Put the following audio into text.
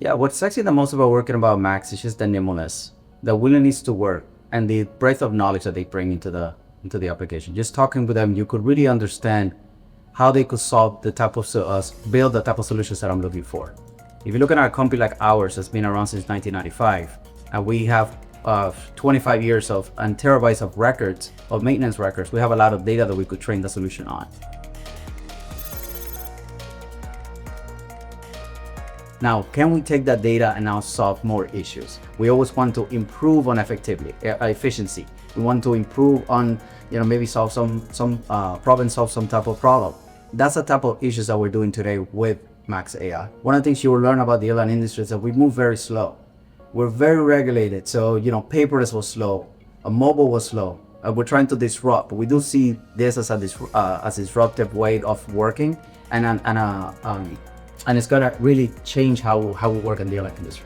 Yeah, what's sexy the most about working about Max is just the nimbleness, the willingness to work, and the breadth of knowledge that they bring into the application. Just talking with them, you could really understand how they could solve the type of build the type of solutions that I'm looking for. If you look at a company like ours that's been around since 1995, and we have 25 years of and terabytes of records, of maintenance records, we have a lot of data that we could train the solution on. Now, can we take that data and now solve more issues? We always want to improve on efficiency. We want to improve on, maybe solve some problem, solve some type of problem. That's the type of issues that we're doing today with Max.AI. One of the things you will learn about the airline industry is that we move very slow. We're very regulated. So, paperless was slow, mobile was slow. We're trying to disrupt. We do see this as a disruptive way of working, and it's gonna really change how we work in the airline industry.